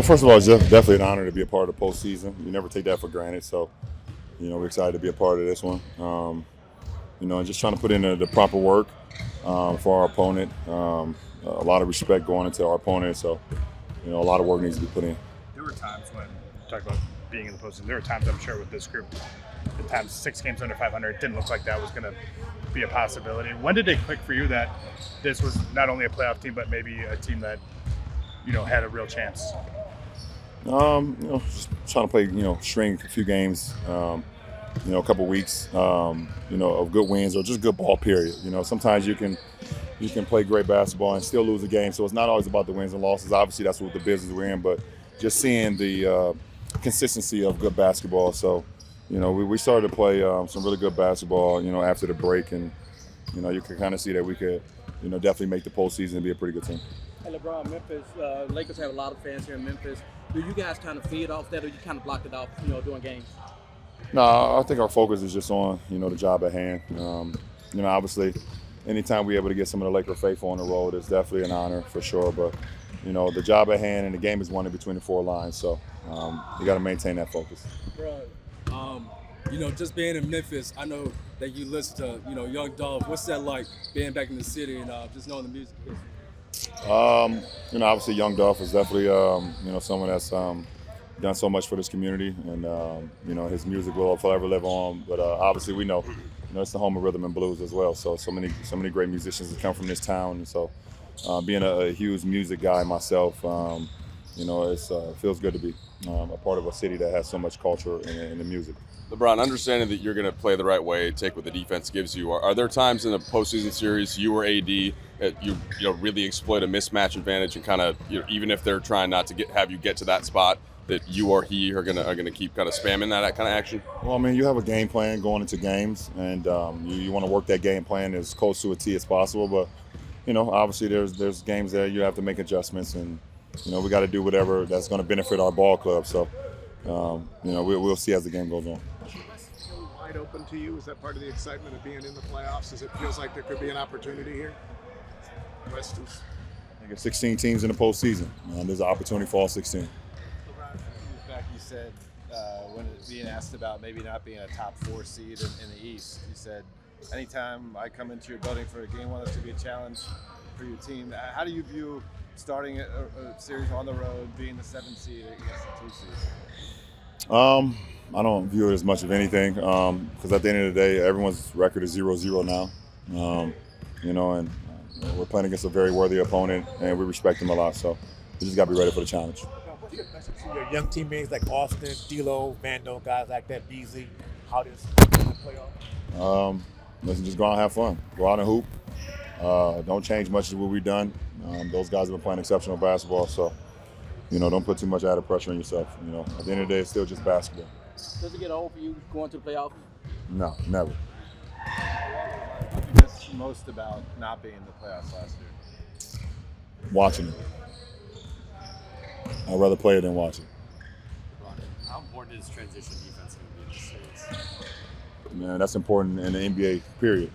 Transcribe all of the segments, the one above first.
first of all, it's definitely an honor to be a part of the postseason. You never take that for granted. So, we're excited to be a part of this one. And just trying to put in the proper work for our opponent. A lot of respect going into our opponent. So, a lot of work needs to be put in. There were times when you talk about being in the postseason. There were times, I'm sure, with this group, the times 6 games under 500, it didn't look like that was going to be a possibility. When did it click for you that this was not only a playoff team, but maybe a team that had a real chance? Just trying to play, string a few games, a couple weeks, of good wins or just good ball. Period. Sometimes you can play great basketball and still lose a game. So it's not always about the wins and losses. Obviously, that's what the business we're in. But just seeing the consistency of good basketball. So, we started to play some really good basketball, after the break, and you can kind of see that we could, definitely make the postseason and be a pretty good team. Hey, LeBron, Memphis, Lakers have a lot of fans here in Memphis. Do you guys kind of feed off that, or you kind of block it off, during games? No, I think our focus is just on, the job at hand. Obviously, anytime we're able to get some of the Laker faithful on the road, it's definitely an honor for sure. But, the job at hand and the game is won in between the 4 lines. So you got to maintain that focus. Right. Just being in Memphis, I know that you listen to, Young Dolph. What's that like, being back in the city and just knowing the music? Obviously Young Dolph is definitely, someone that's done so much for this community, and his music will forever live on. But obviously we know, it's the home of rhythm and blues as well. So many great musicians that come from this town, and so being a huge music guy myself, it feels good to be a part of a city that has so much culture in the music. LeBron, understanding that you're going to play the right way, take what the defense gives you, are there times in the postseason series you or AD that you really exploit a mismatch advantage and kind of, even if they're trying not to have you get to that spot, that you or he are gonna keep kind of spamming that kind of action? Well, you have a game plan going into games, and you want to work that game plan as close to a T as possible. But obviously there's games that you have to make adjustments, and we got to do whatever that's going to benefit our ball club. So we'll see as the game goes on. Wide open to you? Is that part of the excitement of being in the playoffs? As it feels like there could be an opportunity here? West is. I think it's 16 teams in the postseason. There's an opportunity for all 16. LeBron, a few years back you said when being asked about maybe not being a top 4 seed in the East, you said, anytime I come into your building for a game, I want this to be a challenge for your team. How do you view starting a series on the road, being the 7th seed against the 2 seed? I don't view it as much of anything because at the end of the day, everyone's record is 0-0 now. And we're playing against a very worthy opponent, and we respect them a lot. So we just got to be ready for the challenge. What's your message to your young teammates like Austin, D'Lo, Vando, guys like that, Beasley? How does the playoff? Listen, just go out and have fun. Go out and hoop. Don't change much of what we've done. Those guys have been playing exceptional basketball, so don't put too much added pressure on yourself. At the end of the day, it's still just basketball. Does it get old for you going to the playoffs? No, never. What did you miss most about not being in the playoffs last year? Watching it. I'd rather play it than watch it. How important is transition defense going to be in this series? Man, that's important in the NBA, period.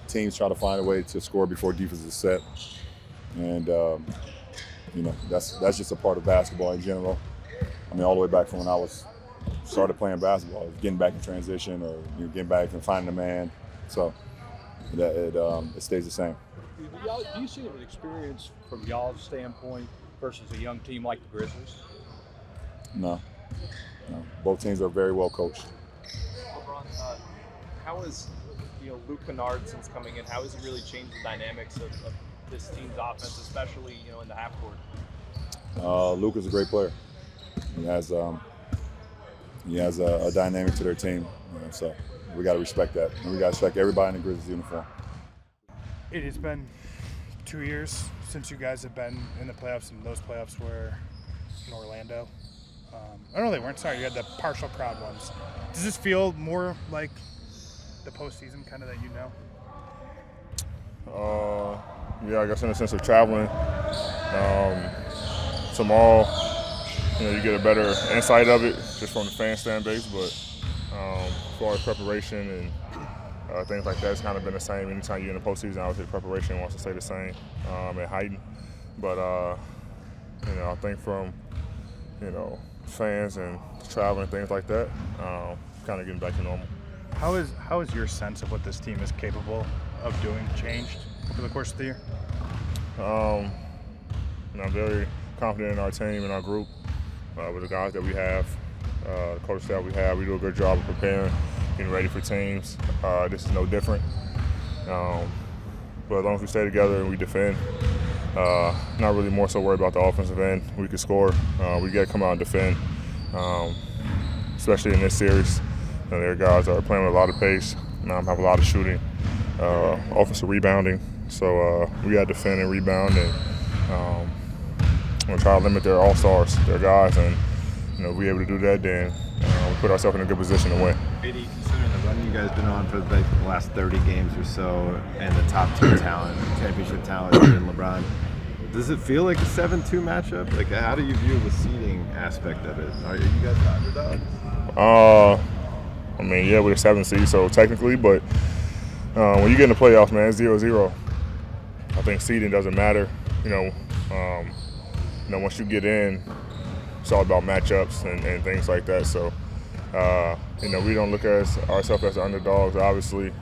Teams try to find a way to score before defense is set. And, that's just a part of basketball in general. All the way back from when I started playing basketball, getting back in transition or getting back and finding a man. So it stays the same. Do you see an experience from y'all's standpoint versus a young team like the Grizzlies? No. Both teams are very well coached. LeBron, how is Luke Kennard since coming in? How has he really changed the dynamics of this team's offense, especially in the half court? Luke is a great player. He has a dynamic to their team, so we got to respect that, and we got to respect everybody in the Grizzlies uniform. It has been 2 years since you guys have been in the playoffs, and those playoffs were in Orlando. Oh no, they weren't. Sorry, you had the partial crowd ones. Does this feel more like the postseason, kind of that Yeah, I guess in the sense of traveling. Tomorrow, you get a better insight of it just from the fan stand base, but as far as preparation and things like that, it's kind of been the same. Anytime you're in the postseason, obviously the preparation wants to stay the same and heighten. But, I think from fans and travel and things like that, kind of getting back to normal. How is your sense of what this team is capable of doing changed over the course of the year? I'm very confident in our team and our group, with the guys that we have, the coach staff we have. We do a good job of preparing, getting ready for teams. This is no different. But as long as we stay together and we defend, not really more so worried about the offensive end. We can score. We got to come out and defend, especially in this series. There are guys that are playing with a lot of pace, have a lot of shooting, offensive rebounding. So we got to defend and rebound, and we'll try to limit their all-stars, their guys, and if we're able to do that, then we put ourselves in a good position to win. AD, considering the run you guys been on for the last 30 games or so, and the top 2 talent, championship talent, and LeBron, does it feel like a 7-2 matchup? Like, how do you view the seeding aspect of it? Are you guys the underdogs? Yeah, we're a 7 seed, so technically, but when you get in the playoffs, man, it's 0-0. I think seeding doesn't matter. Once you get in, it's all about matchups and things like that. So, we don't look at ourselves as the underdogs, obviously.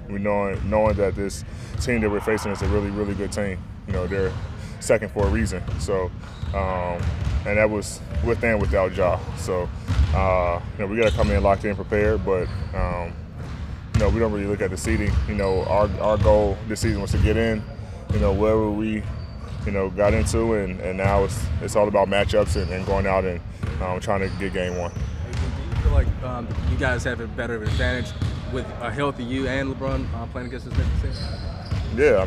We knowing that this team that we're facing is a really, really good team. They're second for a reason. So, and that was with and without Ja. So, we got to come in locked in, prepared, but we don't really look at the seeding. Our goal this season was to get in, wherever we, got into, and now it's all about matchups and going out and trying to get game 1. Do you feel like you guys have a better advantage with a healthy you and LeBron playing against this Memphis team? Yeah,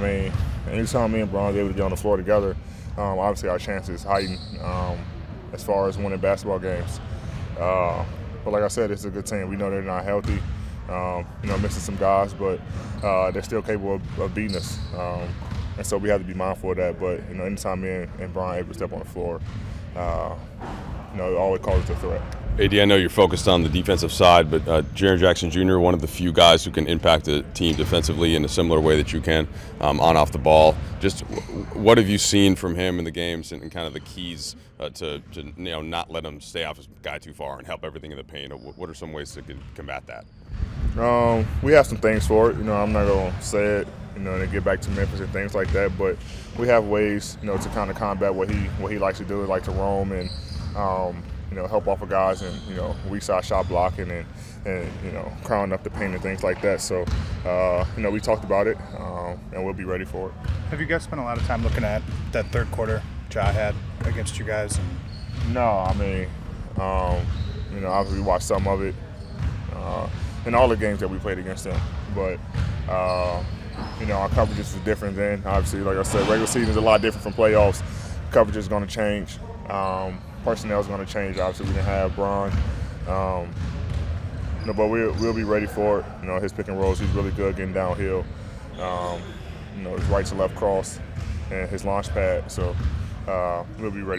anytime me and LeBron are able to get on the floor together, obviously our chances heighten as far as winning basketball games. But like I said, it's a good team. We know they're not healthy. Missing some guys, but they're still capable of beating us. And so we have to be mindful of that. But, anytime me and Brian are able to step on the floor, it always causes a threat. AD, I know you're focused on the defensive side, but Jaren Jackson Jr., one of the few guys who can impact a team defensively in a similar way that you can off the ball. Just what have you seen from him in the games and kind of the keys to not let him stay off his guy too far and help everything in the paint? What are some ways to combat that? We have some things for it. I'm not going to say it, to get back to Memphis and things like that, but we have ways, to kind of combat what he likes to do. He likes to roam and, help off of guys and, weak side shot blocking and crowding up the paint and things like that. So, we talked about it, and we'll be ready for it. Have you guys spent a lot of time looking at that third quarter Ja had against you guys? No, obviously we watched some of it in all the games that we played against them. But, our coverage is different then. Obviously, like I said, regular season is a lot different from playoffs. Coverage is going to change. Personnel is going to change. Obviously, we didn't have Bron. But we'll be ready for it. His pick and rolls, he's really good getting downhill. His right to left cross and his launch pad. So we'll be ready.